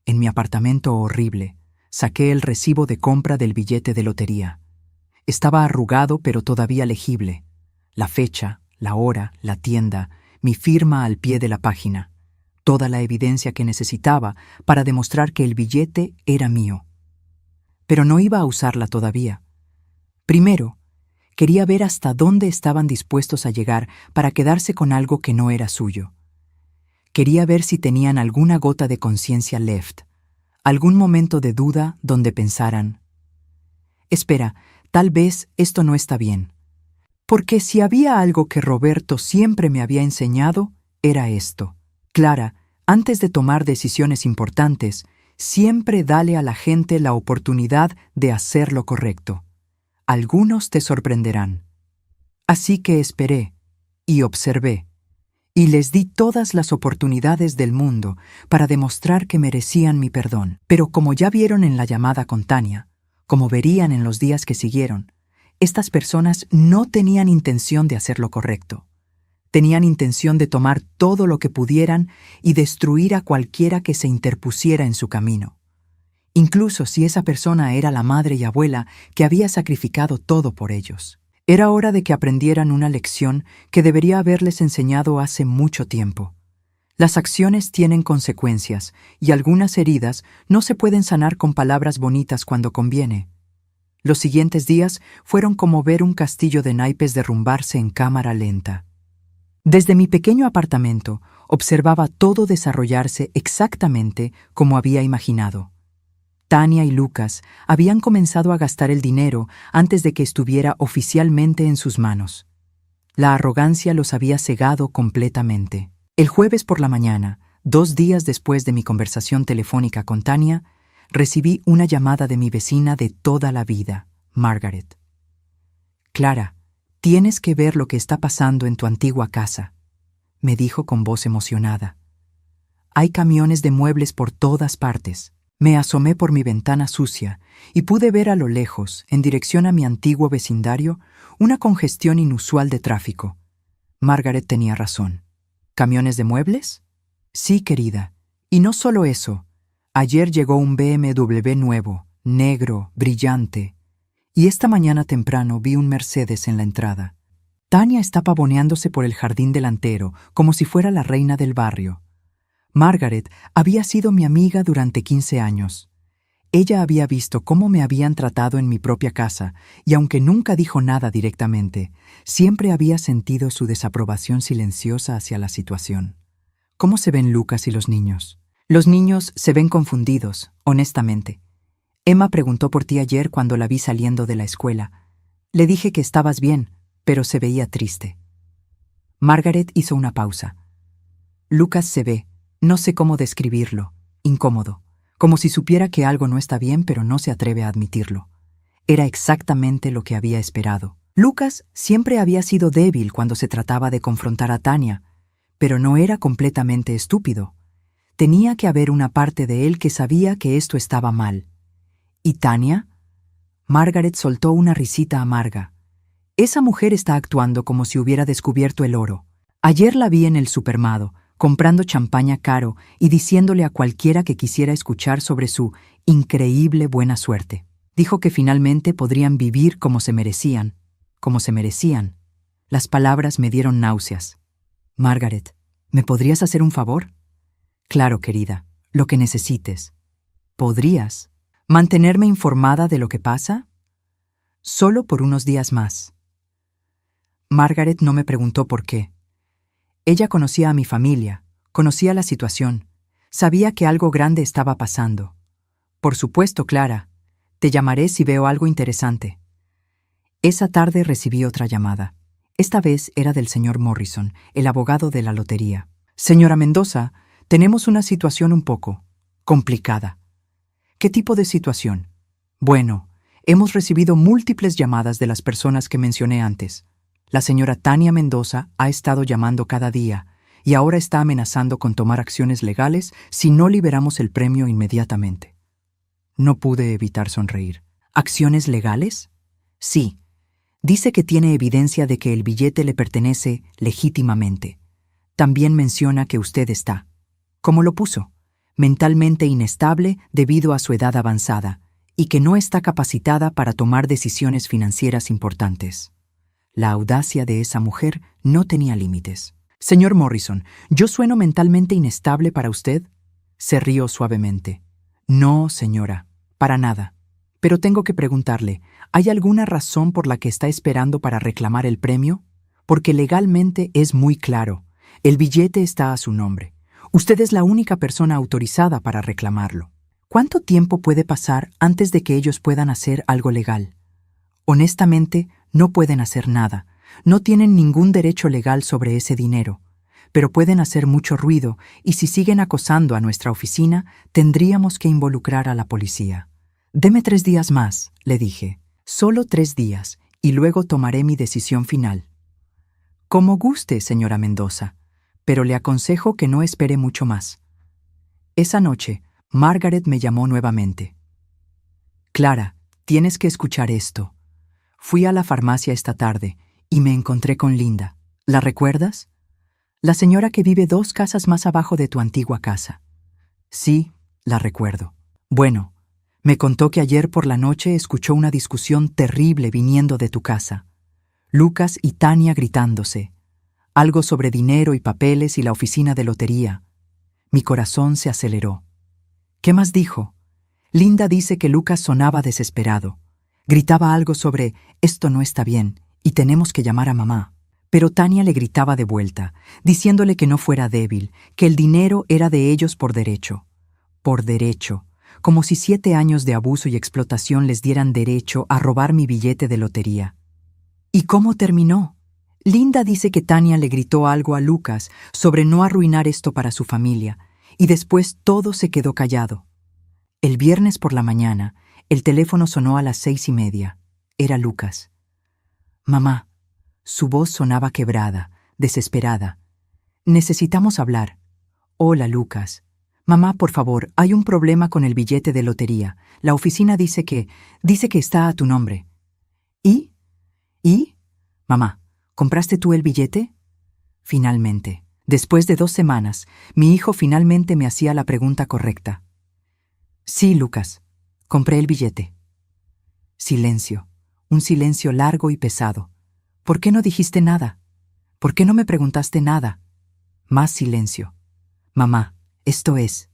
en mi apartamento horrible, saqué el recibo de compra del billete de lotería. Estaba arrugado pero todavía legible. La fecha, la hora, la tienda, mi firma al pie de la página. Toda la evidencia que necesitaba para demostrar que el billete era mío. Pero no iba a usarla todavía. Primero, quería ver hasta dónde estaban dispuestos a llegar para quedarse con algo que no era suyo. Quería ver si tenían alguna gota de conciencia left, algún momento de duda donde pensaran: espera, tal vez esto no está bien. Porque si había algo que Roberto siempre me había enseñado, era esto. Clara, antes de tomar decisiones importantes, siempre dale a la gente la oportunidad de hacer lo correcto. Algunos te sorprenderán. Así que esperé y observé. Y les di todas las oportunidades del mundo para demostrar que merecían mi perdón. Pero como ya vieron en la llamada con Tania, como verían en los días que siguieron, estas personas no tenían intención de hacer lo correcto. Tenían intención de tomar todo lo que pudieran y destruir a cualquiera que se interpusiera en su camino. Incluso si esa persona era la madre y abuela que había sacrificado todo por ellos. Era hora de que aprendieran una lección que debería haberles enseñado hace mucho tiempo. Las acciones tienen consecuencias y algunas heridas no se pueden sanar con palabras bonitas cuando conviene. Los siguientes días fueron como ver un castillo de naipes derrumbarse en cámara lenta. Desde mi pequeño apartamento observaba todo desarrollarse exactamente como había imaginado. Tania y Lucas habían comenzado a gastar el dinero antes de que estuviera oficialmente en sus manos. La arrogancia los había cegado completamente. El jueves por la mañana, 2 días después de mi conversación telefónica con Tania, recibí una llamada de mi vecina de toda la vida, Margaret. Clara, tienes que ver lo que está pasando en tu antigua casa, me dijo con voz emocionada. Hay camiones de muebles por todas partes. Me asomé por mi ventana sucia y pude ver a lo lejos, en dirección a mi antiguo vecindario, una congestión inusual de tráfico. Margaret tenía razón. ¿Camiones de muebles? Sí, querida. Y no solo eso. Ayer llegó un BMW nuevo, negro, brillante. Y esta mañana temprano vi un Mercedes en la entrada. Tania está pavoneándose por el jardín delantero, como si fuera la reina del barrio. Margaret había sido mi amiga durante 15 años. Ella había visto cómo me habían tratado en mi propia casa, y aunque nunca dijo nada directamente, siempre había sentido su desaprobación silenciosa hacia la situación. ¿Cómo se ven Lucas y los niños? Los niños se ven confundidos, honestamente. Emma preguntó por ti ayer cuando la vi saliendo de la escuela. Le dije que estabas bien, pero se veía triste. Margaret hizo una pausa. Lucas se ve, no sé cómo describirlo, incómodo, como si supiera que algo no está bien pero no se atreve a admitirlo. Era exactamente lo que había esperado. Lucas siempre había sido débil cuando se trataba de confrontar a Tania, pero no era completamente estúpido. Tenía que haber una parte de él que sabía que esto estaba mal. ¿Y Tania? Margaret soltó una risita amarga. Esa mujer está actuando como si hubiera descubierto el oro. Ayer la vi en el supermercado, comprando champaña caro y diciéndole a cualquiera que quisiera escuchar sobre su increíble buena suerte. Dijo que finalmente podrían vivir como se merecían. Como se merecían. Las palabras me dieron náuseas. Margaret, ¿me podrías hacer un favor? Claro, querida, lo que necesites. ¿Podrías mantenerme informada de lo que pasa? Solo por unos días más. Margaret no me preguntó por qué. Ella conocía a mi familia, conocía la situación, sabía que algo grande estaba pasando. Por supuesto, Clara, te llamaré si veo algo interesante. Esa tarde recibí otra llamada. Esta vez era del señor Morrison, el abogado de la lotería. Señora Mendoza, tenemos una situación un poco complicada. ¿Qué tipo de situación? Bueno, hemos recibido múltiples llamadas de las personas que mencioné antes. La señora Tania Mendoza ha estado llamando cada día y ahora está amenazando con tomar acciones legales si no liberamos el premio inmediatamente. No pude evitar sonreír. ¿Acciones legales? Sí. Dice que tiene evidencia de que el billete le pertenece legítimamente. También menciona que usted está, como lo puso, mentalmente inestable debido a su edad avanzada y que no está capacitada para tomar decisiones financieras importantes. La audacia de esa mujer no tenía límites. Señor Morrison, ¿yo sueno mentalmente inestable para usted? Se rió suavemente. No, señora, para nada. Pero tengo que preguntarle, ¿hay alguna razón por la que está esperando para reclamar el premio? Porque legalmente es muy claro. El billete está a su nombre. Usted es la única persona autorizada para reclamarlo. ¿Cuánto tiempo puede pasar antes de que ellos puedan hacer algo legal? Honestamente, no pueden hacer nada. No tienen ningún derecho legal sobre ese dinero. Pero pueden hacer mucho ruido y si siguen acosando a nuestra oficina, tendríamos que involucrar a la policía. Deme 3 días más, le dije. Solo 3 días, y luego tomaré mi decisión final. Como guste, señora Mendoza, pero le aconsejo que no espere mucho más. Esa noche, Margaret me llamó nuevamente. Clara, tienes que escuchar esto. Fui a la farmacia esta tarde y me encontré con Linda. ¿La recuerdas? La señora que vive 2 casas más abajo de tu antigua casa. Sí, la recuerdo. Bueno, me contó que ayer por la noche escuchó una discusión terrible viniendo de tu casa. Lucas y Tania gritándose. Algo sobre dinero y papeles y la oficina de lotería. Mi corazón se aceleró. ¿Qué más dijo? Linda dice que Lucas sonaba desesperado. Gritaba algo sobre «esto no está bien y tenemos que llamar a mamá». Pero Tania le gritaba de vuelta, diciéndole que no fuera débil, que el dinero era de ellos por derecho. Por derecho, como si 7 años de abuso y explotación les dieran derecho a robar mi billete de lotería. ¿Y cómo terminó? Linda dice que Tania le gritó algo a Lucas sobre no arruinar esto para su familia, y después todo se quedó callado. El viernes por la mañana, el teléfono sonó a las 6:30. Era Lucas. Mamá. Su voz sonaba quebrada, desesperada. Necesitamos hablar. Hola, Lucas. Mamá, por favor, hay un problema con el billete de lotería. La oficina dice que está a tu nombre. ¿Y? Mamá, ¿compraste tú el billete? Finalmente, después de 2 semanas, mi hijo finalmente me hacía la pregunta correcta. Sí, Lucas, compré el billete. Silencio, un silencio largo y pesado. ¿Por qué no dijiste nada? ¿Por qué no me preguntaste nada? Más silencio. Mamá, esto es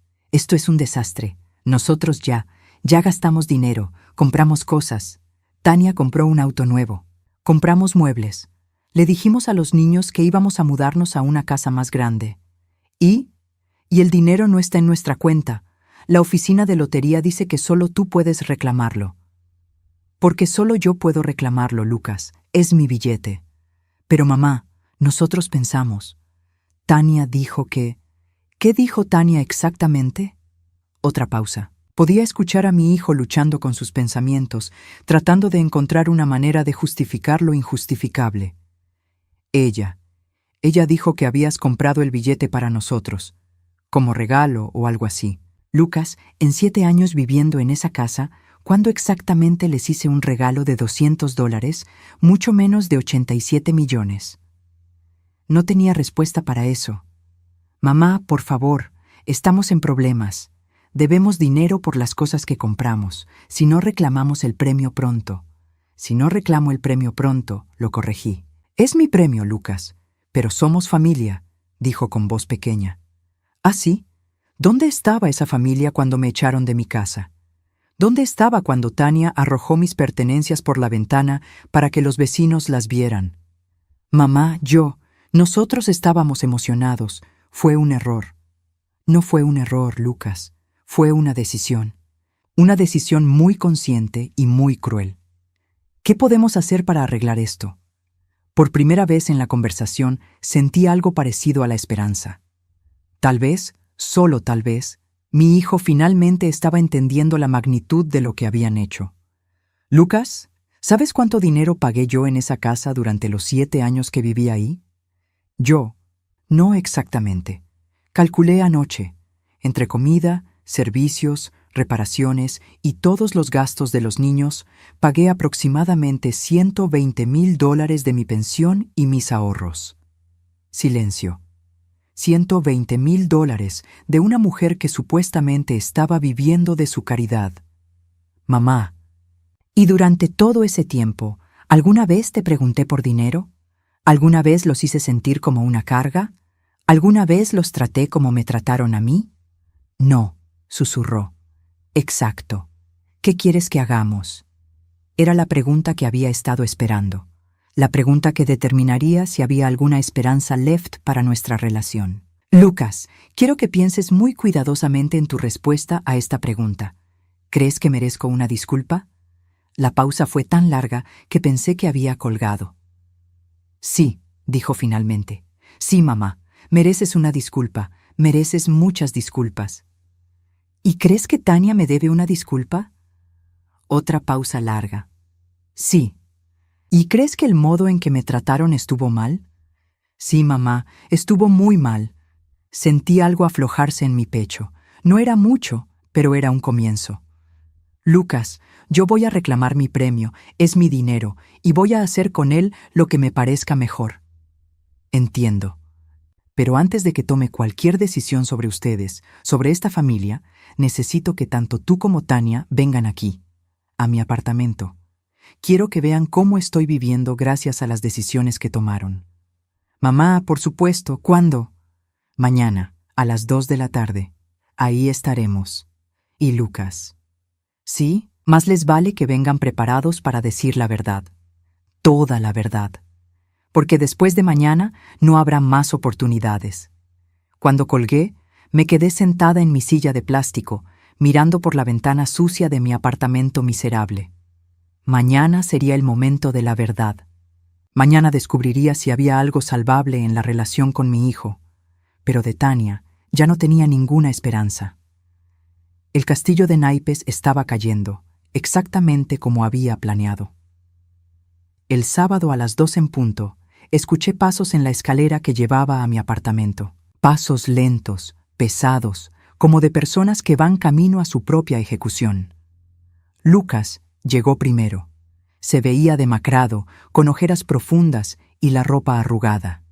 un desastre. Nosotros ya gastamos dinero, compramos cosas. Tania compró un auto nuevo. Compramos muebles. Le dijimos a los niños que íbamos a mudarnos a una casa más grande. ¿Y el dinero no está en nuestra cuenta? La oficina de lotería dice que solo tú puedes reclamarlo. Porque solo yo puedo reclamarlo, Lucas. Es mi billete. Pero mamá, nosotros pensamos. Tania dijo que... ¿Qué dijo Tania exactamente? Otra pausa. Podía escuchar a mi hijo luchando con sus pensamientos, tratando de encontrar una manera de justificar lo injustificable. Ella dijo que habías comprado el billete para nosotros, como regalo o algo así. Lucas, en 7 años viviendo en esa casa, ¿cuándo exactamente les hice un regalo de $200, mucho menos de 87 millones? No tenía respuesta para eso. Mamá, por favor, estamos en problemas. Debemos dinero por las cosas que compramos, si no reclamamos el premio pronto. Si no reclamo el premio pronto, lo corregí. Es mi premio, Lucas, pero somos familia, dijo con voz pequeña. ¿Ah, sí? ¿Dónde estaba esa familia cuando me echaron de mi casa? ¿Dónde estaba cuando Tania arrojó mis pertenencias por la ventana para que los vecinos las vieran? Mamá, nosotros estábamos emocionados. Fue un error. No fue un error, Lucas. Fue una decisión. Una decisión muy consciente y muy cruel. ¿Qué podemos hacer para arreglar esto? Por primera vez en la conversación sentí algo parecido a la esperanza. Tal vez, solo tal vez, mi hijo finalmente estaba entendiendo la magnitud de lo que habían hecho. Lucas, ¿sabes cuánto dinero pagué yo en esa casa durante los 7 años que viví ahí? No exactamente. Calculé anoche, entre comida, servicios, reparaciones y todos los gastos de los niños, pagué aproximadamente $120,000 de mi pensión y mis ahorros. Silencio. $120,000 de una mujer que supuestamente estaba viviendo de su caridad. Mamá. ¿Y durante todo ese tiempo, alguna vez te pregunté por dinero? ¿Alguna vez los hice sentir como una carga? ¿Alguna vez los traté como me trataron a mí? No, susurró. Exacto. ¿Qué quieres que hagamos? Era la pregunta que había estado esperando. La pregunta que determinaría si había alguna esperanza left para nuestra relación. Lucas, quiero que pienses muy cuidadosamente en tu respuesta a esta pregunta. ¿Crees que merezco una disculpa? La pausa fue tan larga que pensé que había colgado. Sí, dijo finalmente. Sí, mamá, mereces una disculpa, mereces muchas disculpas. ¿Y crees que Tania me debe una disculpa? Otra pausa larga. Sí. ¿Y crees que el modo en que me trataron estuvo mal? Sí, mamá, estuvo muy mal. Sentí algo aflojarse en mi pecho. No era mucho, pero era un comienzo. Lucas, yo voy a reclamar mi premio, es mi dinero, y voy a hacer con él lo que me parezca mejor. Entiendo. Pero antes de que tome cualquier decisión sobre ustedes, sobre esta familia, necesito que tanto tú como Tania vengan aquí, a mi apartamento. Quiero que vean cómo estoy viviendo gracias a las decisiones que tomaron. Mamá, por supuesto, ¿cuándo? Mañana, a las 2 de la tarde. Ahí estaremos. Y Lucas. Sí, más les vale que vengan preparados para decir la verdad. Toda la verdad. Porque después de mañana no habrá más oportunidades. Cuando colgué, me quedé sentada en mi silla de plástico, mirando por la ventana sucia de mi apartamento miserable. Mañana sería el momento de la verdad. Mañana descubriría si había algo salvable en la relación con mi hijo, pero de Tania ya no tenía ninguna esperanza. El castillo de naipes estaba cayendo, exactamente como había planeado. El sábado a las 2 en punto, escuché pasos en la escalera que llevaba a mi apartamento. Pasos lentos, pesados, como de personas que van camino a su propia ejecución. Lucas llegó primero. Se veía demacrado, con ojeras profundas y la ropa arrugada.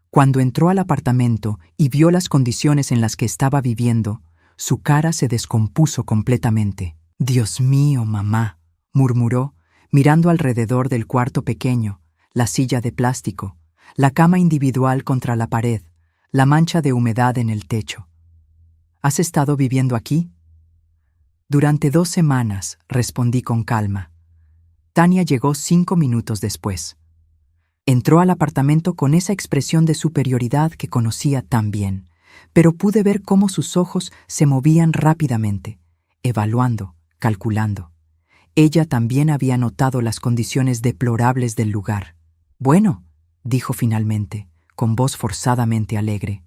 Cuando entró al apartamento y vio las condiciones en las que estaba viviendo, su cara se descompuso completamente. «Dios mío, mamá», murmuró, mirando alrededor del cuarto pequeño, la silla de plástico, la cama individual contra la pared, la mancha de humedad en el techo. «¿Has estado viviendo aquí?» «Durante 2 semanas», respondí con calma. Tania llegó 5 minutos después. Entró al apartamento con esa expresión de superioridad que conocía tan bien, pero pude ver cómo sus ojos se movían rápidamente, evaluando, calculando. Ella también había notado las condiciones deplorables del lugar. «Bueno», dijo finalmente, con voz forzadamente alegre,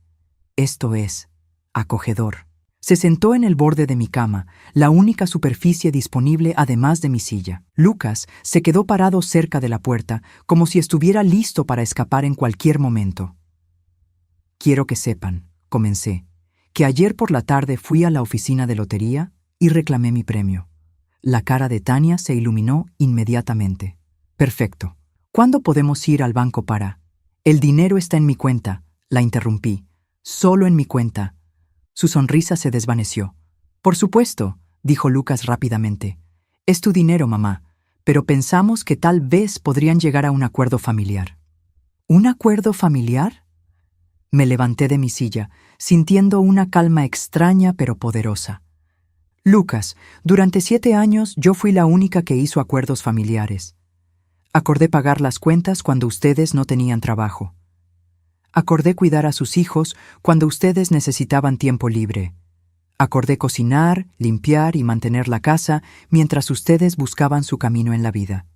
«esto es acogedor». Se sentó en el borde de mi cama, la única superficie disponible además de mi silla. Lucas se quedó parado cerca de la puerta, como si estuviera listo para escapar en cualquier momento. «Quiero que sepan», comencé, «que ayer por la tarde fui a la oficina de lotería y reclamé mi premio». La cara de Tania se iluminó inmediatamente. «Perfecto. ¿Cuándo podemos ir al banco para...?» «El dinero está en mi cuenta», la interrumpí. «Solo en mi cuenta». Su sonrisa se desvaneció. «Por supuesto», dijo Lucas rápidamente. «Es tu dinero, mamá, pero pensamos que tal vez podrían llegar a un acuerdo familiar». «¿Un acuerdo familiar?» Me levanté de mi silla, sintiendo una calma extraña pero poderosa. «Lucas, durante 7 años yo fui la única que hizo acuerdos familiares. Acordé pagar las cuentas cuando ustedes no tenían trabajo. Acordé cuidar a sus hijos cuando ustedes necesitaban tiempo libre. Acordé cocinar, limpiar y mantener la casa mientras ustedes buscaban su camino en la vida.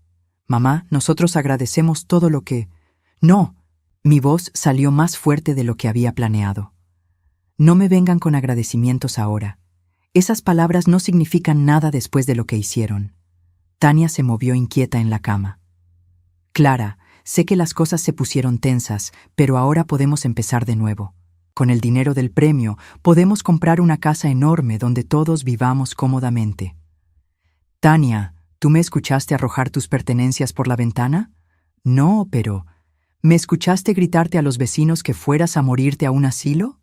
Mamá, nosotros agradecemos todo lo que...» «No», mi voz salió más fuerte de lo que había planeado. «No me vengan con agradecimientos ahora. Esas palabras no significan nada después de lo que hicieron». Tania se movió inquieta en la cama. «Clara, sé que las cosas se pusieron tensas, pero ahora podemos empezar de nuevo. Con el dinero del premio, podemos comprar una casa enorme donde todos vivamos cómodamente». «Tania, ¿tú me escuchaste arrojar tus pertenencias por la ventana?» «No, pero... ¿me escuchaste gritarte a los vecinos que fueras a morirte a un asilo?»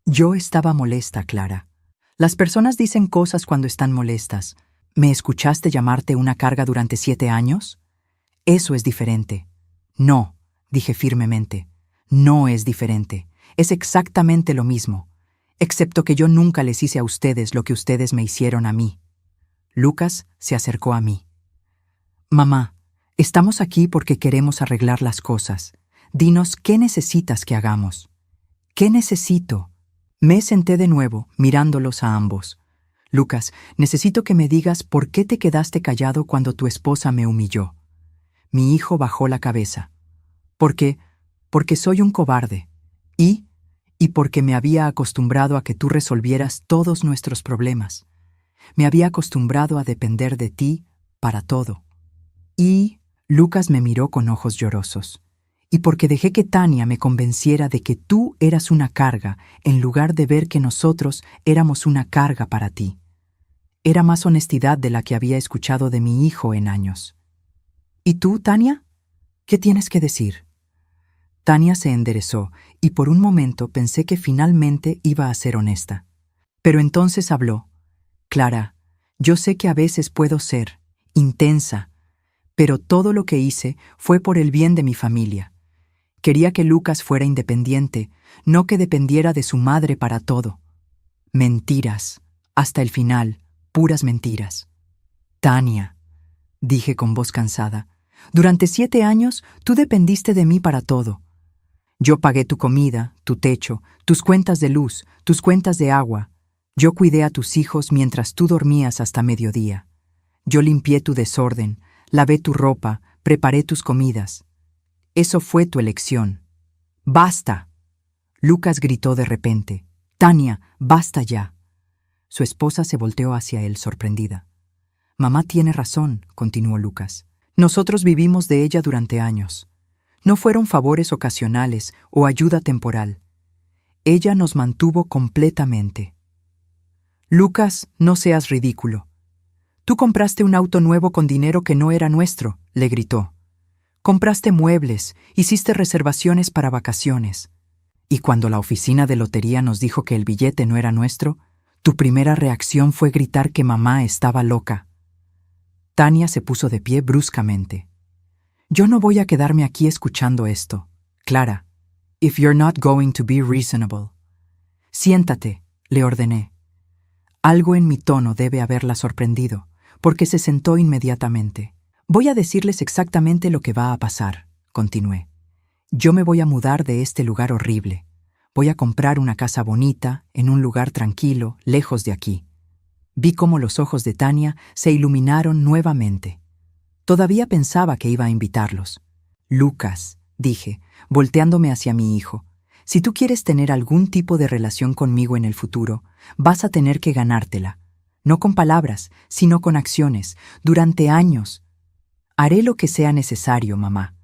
Yo estaba molesta, Clara. Las personas dicen cosas cuando están molestas. ¿Me escuchaste llamarte una carga durante 7 años? Eso es diferente. «No», dije firmemente. «No es diferente. Es exactamente lo mismo. Excepto que yo nunca les hice a ustedes lo que ustedes me hicieron a mí». Lucas se acercó a mí. «Mamá, estamos aquí porque queremos arreglar las cosas. Dinos qué necesitas que hagamos». «¿Qué necesito?» Me senté de nuevo, mirándolos a ambos. «Lucas, necesito que me digas por qué te quedaste callado cuando tu esposa me humilló». Mi hijo bajó la cabeza. Porque soy un cobarde. Y porque me había acostumbrado a que tú resolvieras todos nuestros problemas. Me había acostumbrado a depender de ti para todo. Y Lucas me miró con ojos llorosos. Y porque dejé que Tania me convenciera de que tú eras una carga, en lugar de ver que nosotros éramos una carga para ti. Era más honestidad de la que había escuchado de mi hijo en años. «¿Y tú, Tania? ¿Qué tienes que decir?» Tania se enderezó y por un momento pensé que finalmente iba a ser honesta. Pero entonces habló. «Clara, yo sé que a veces puedo ser intensa, pero todo lo que hice fue por el bien de mi familia. Quería que Lucas fuera independiente, no que dependiera de su madre para todo. Mentiras, hasta el final, puras mentiras». «Tania», dije con voz cansada, «durante 7 años tú dependiste de mí para todo. Yo pagué tu comida, tu techo, tus cuentas de luz, tus cuentas de agua. Yo cuidé a tus hijos mientras tú dormías hasta mediodía. Yo limpié tu desorden, lavé tu ropa, preparé tus comidas. Eso fue tu elección». «¡Basta!», Lucas gritó de repente. «Tania, basta ya». Su esposa se volteó hacia él sorprendida. Mamá tiene razón, continuó Lucas. Nosotros vivimos de ella durante años. No fueron favores ocasionales o ayuda temporal. Ella nos mantuvo completamente. Lucas, no seas ridículo. Tú compraste un auto nuevo con dinero que no era nuestro, le gritó. Compraste muebles, hiciste reservaciones para vacaciones. Y cuando la oficina de lotería nos dijo que el billete no era nuestro, tu primera reacción fue gritar que mamá estaba loca. Tania se puso de pie bruscamente. Yo no voy a quedarme aquí escuchando esto. Clara, if you're not going to be reasonable. Siéntate, le ordené. Algo en mi tono debe haberla sorprendido, porque se sentó inmediatamente. Voy a decirles exactamente lo que va a pasar, continué. Yo me voy a mudar de este lugar horrible. Voy a comprar una casa bonita, en un lugar tranquilo, lejos de aquí. Vi cómo los ojos de Tania se iluminaron nuevamente. Todavía pensaba que iba a invitarlos. Lucas, dije, volteándome hacia mi hijo, si tú quieres tener algún tipo de relación conmigo en el futuro, vas a tener que ganártela. No con palabras, sino con acciones, durante años. Haré lo que sea necesario, mamá.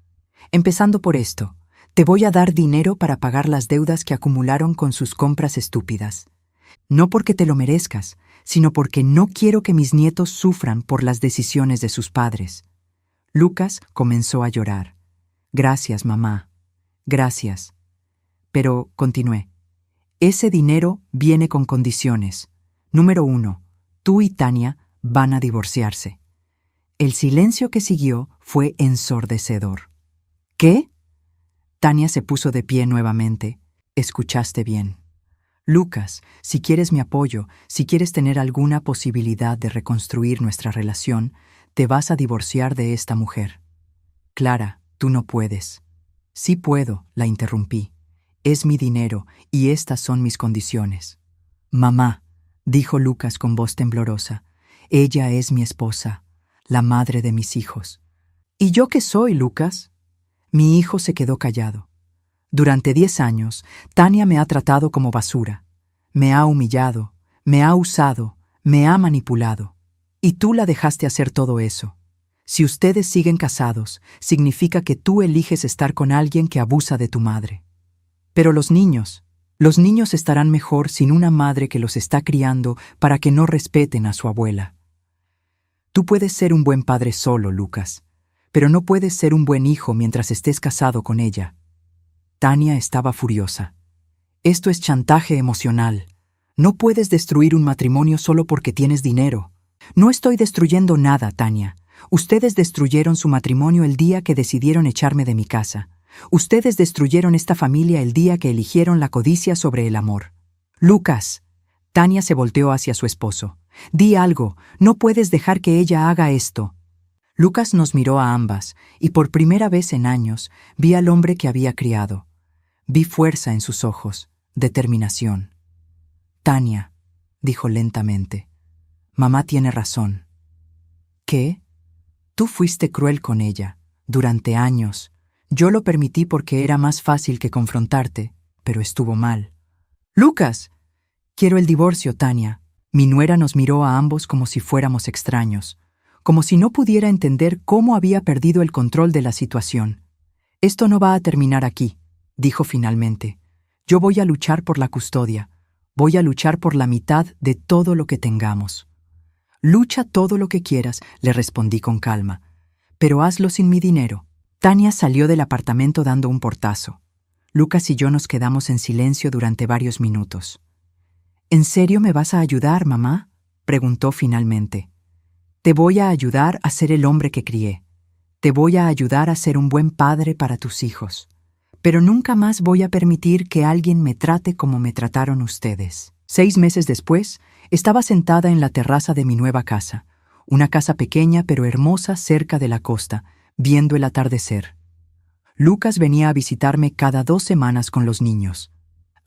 Empezando por esto, te voy a dar dinero para pagar las deudas que acumularon con sus compras estúpidas. No porque te lo merezcas, sino porque no quiero que mis nietos sufran por las decisiones de sus padres. Lucas comenzó a llorar. Gracias, mamá. Gracias. Pero, continué, ese dinero viene con condiciones. Número 1, tú y Tania van a divorciarse. El silencio que siguió fue ensordecedor. ¿Qué? Tania se puso de pie nuevamente. Escuchaste bien. Lucas, si quieres mi apoyo, si quieres tener alguna posibilidad de reconstruir nuestra relación, te vas a divorciar de esta mujer. Clara, tú no puedes. Sí puedo, la interrumpí. Es mi dinero y estas son mis condiciones. Mamá, dijo Lucas con voz temblorosa, ella es mi esposa, la madre de mis hijos. ¿Y yo qué soy, Lucas? Mi hijo se quedó callado. Durante 10 años, Tania me ha tratado como basura. Me ha humillado, me ha usado, me ha manipulado. Y tú la dejaste hacer todo eso. Si ustedes siguen casados, significa que tú eliges estar con alguien que abusa de tu madre. Pero los niños estarán mejor sin una madre que los está criando para que no respeten a su abuela. Tú puedes ser un buen padre solo, Lucas, pero no puedes ser un buen hijo mientras estés casado con ella. Tania estaba furiosa. Esto es chantaje emocional. No puedes destruir un matrimonio solo porque tienes dinero. No estoy destruyendo nada, Tania. Ustedes destruyeron su matrimonio el día que decidieron echarme de mi casa. Ustedes destruyeron esta familia el día que eligieron la codicia sobre el amor. Lucas. Tania se volteó hacia su esposo. Di algo, no puedes dejar que ella haga esto. Lucas nos miró a ambas, y por primera vez en años vi al hombre que había criado. Vi fuerza en sus ojos, determinación. Tania, dijo lentamente, mamá tiene razón. ¿Qué? Tú fuiste cruel con ella, durante años. Yo lo permití porque era más fácil que confrontarte, pero estuvo mal. ¡Lucas! Quiero el divorcio, Tania. Mi nuera nos miró a ambos como si fuéramos extraños, como si no pudiera entender cómo había perdido el control de la situación. Esto no va a terminar aquí, dijo finalmente. Yo voy a luchar por la custodia. Voy a luchar por la mitad de todo lo que tengamos. Lucha todo lo que quieras, le respondí con calma, pero hazlo sin mi dinero. Tania salió del apartamento dando un portazo. Lucas y yo nos quedamos en silencio durante varios minutos. ¿En serio me vas a ayudar, mamá?, preguntó finalmente. Te voy a ayudar a ser el hombre que crié. Te voy a ayudar a ser un buen padre para tus hijos. Pero nunca más voy a permitir que alguien me trate como me trataron ustedes. 6 meses después, estaba sentada en la terraza de mi nueva casa, una casa pequeña pero hermosa cerca de la costa, viendo el atardecer. Lucas venía a visitarme cada 2 semanas con los niños.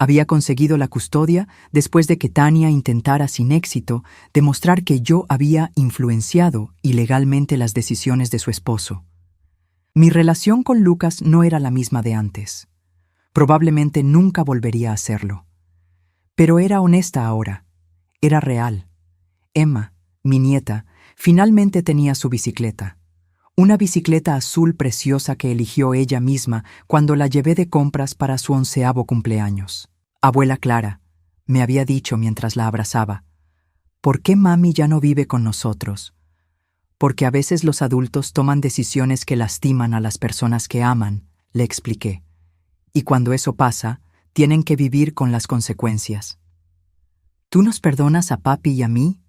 Había conseguido la custodia después de que Tania intentara sin éxito demostrar que yo había influenciado ilegalmente las decisiones de su esposo. Mi relación con Lucas no era la misma de antes. Probablemente nunca volvería a hacerlo. Pero era honesta ahora. Era real. Emma, mi nieta, finalmente tenía su bicicleta. Una bicicleta azul preciosa que eligió ella misma cuando la llevé de compras para su 11º cumpleaños. Abuela Clara, me había dicho mientras la abrazaba, ¿por qué mami ya no vive con nosotros? Porque a veces los adultos toman decisiones que lastiman a las personas que aman, le expliqué. Y cuando eso pasa, tienen que vivir con las consecuencias. ¿Tú nos perdonas a papi y a mí?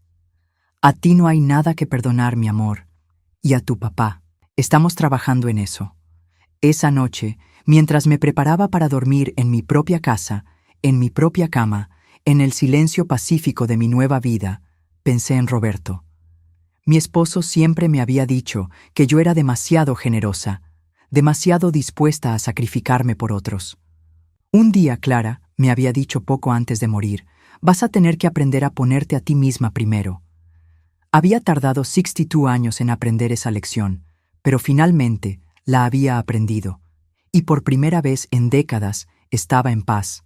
A ti no hay nada que perdonar, mi amor. Y a tu papá. Estamos trabajando en eso. Esa noche, mientras me preparaba para dormir en mi propia casa, en mi propia cama, en el silencio pacífico de mi nueva vida, pensé en Roberto. Mi esposo siempre me había dicho que yo era demasiado generosa, demasiado dispuesta a sacrificarme por otros. Un día, Clara, me había dicho poco antes de morir, vas a tener que aprender a ponerte a ti misma primero. Había tardado 62 años en aprender esa lección, pero finalmente la había aprendido, y por primera vez en décadas estaba en paz.